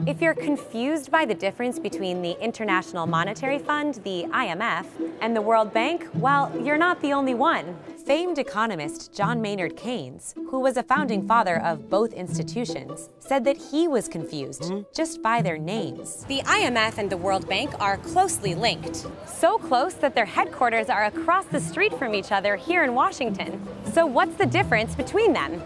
If you're confused by the difference between the International Monetary Fund, the IMF, and the World Bank, well, you're not the only one. Famed economist John Maynard Keynes, who was a founding father of both institutions, said that he was confused just by their names. The IMF and the World Bank are closely linked. So close that their headquarters are across the street from each other here in Washington. So what's the difference between them?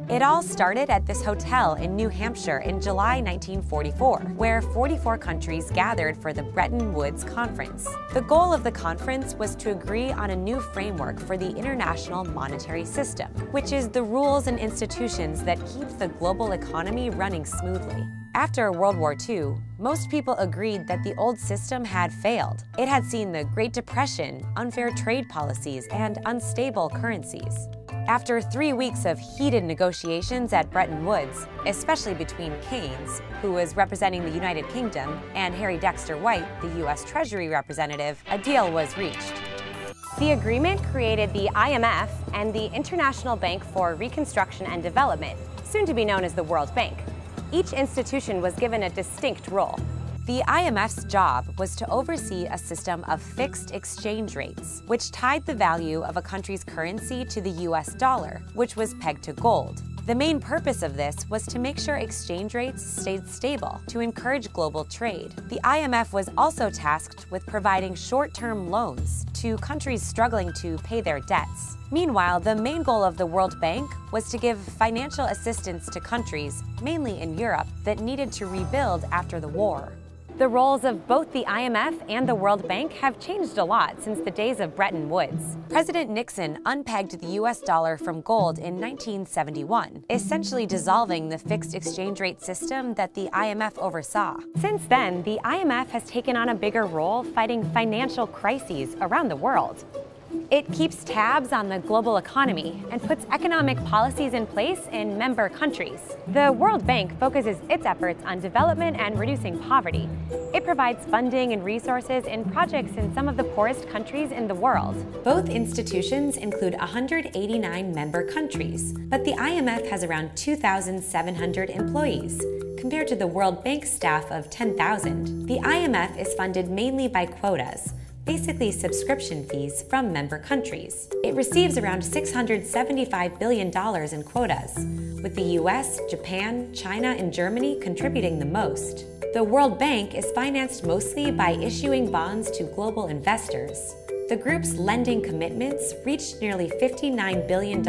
It all started at this hotel in New Hampshire in July 1944, where 44 countries gathered for the Bretton Woods Conference. The goal of the conference was to agree on a new framework for the international monetary system, which is the rules and institutions that keep the global economy running smoothly. After World War II, most people agreed that the old system had failed. It had seen the Great Depression, unfair trade policies, and unstable currencies. After 3 weeks of heated negotiations at Bretton Woods, especially between Keynes, who was representing the United Kingdom, and Harry Dexter White, the U.S. Treasury representative, a deal was reached. The agreement created the IMF and the International Bank for Reconstruction and Development, soon to be known as the World Bank. Each institution was given a distinct role. The IMF's job was to oversee a system of fixed exchange rates, which tied the value of a country's currency to the US dollar, which was pegged to gold. The main purpose of this was to make sure exchange rates stayed stable to encourage global trade. The IMF was also tasked with providing short-term loans to countries struggling to pay their debts. Meanwhile, the main goal of the World Bank was to give financial assistance to countries, mainly in Europe, that needed to rebuild after the war. The roles of both the IMF and the World Bank have changed a lot since the days of Bretton Woods. President Nixon unpegged the US dollar from gold in 1971, essentially dissolving the fixed exchange rate system that the IMF oversaw. Since then, the IMF has taken on a bigger role fighting financial crises around the world. It keeps tabs on the global economy and puts economic policies in place in member countries. The World Bank focuses its efforts on development and reducing poverty. It provides funding and resources in projects in some of the poorest countries in the world. Both institutions include 189 member countries, but the IMF has around 2,700 employees, compared to the World Bank staff of 10,000. The IMF is funded mainly by quotas, basically subscription fees from member countries. It receives around $675 billion in quotas, with the US, Japan, China, and Germany contributing the most. The World Bank is financed mostly by issuing bonds to global investors. The group's lending commitments reached nearly $59 billion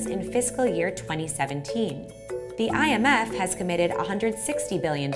in fiscal year 2017. The IMF has committed $160 billion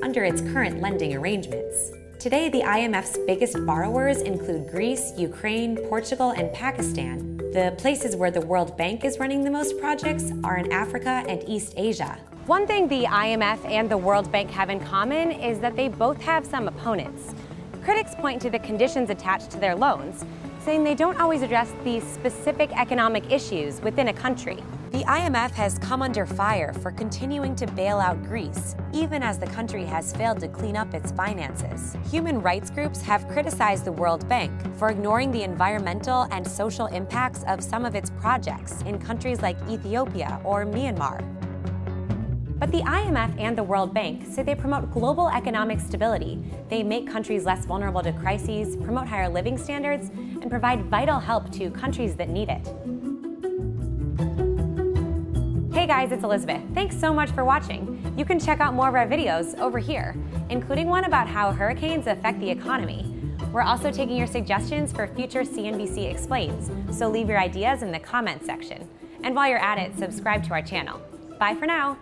under its current lending arrangements. Today, the IMF's biggest borrowers include Greece, Ukraine, Portugal, and Pakistan. The places where the World Bank is running the most projects are in Africa and East Asia. One thing the IMF and the World Bank have in common is that they both have some opponents. Critics point to the conditions attached to their loans, saying they don't always address the specific economic issues within a country. The IMF has come under fire for continuing to bail out Greece, even as the country has failed to clean up its finances. Human rights groups have criticized the World Bank for ignoring the environmental and social impacts of some of its projects in countries like Ethiopia or Myanmar. But the IMF and the World Bank say they promote global economic stability. They make countries less vulnerable to crises, promote higher living standards, and provide vital help to countries that need it. Hey guys, it's Elizabeth. Thanks so much for watching. You can check out more of our videos over here, including one about how hurricanes affect the economy. We're also taking your suggestions for future CNBC Explains, so leave your ideas in the comments section. And while you're at it, subscribe to our channel. Bye for now.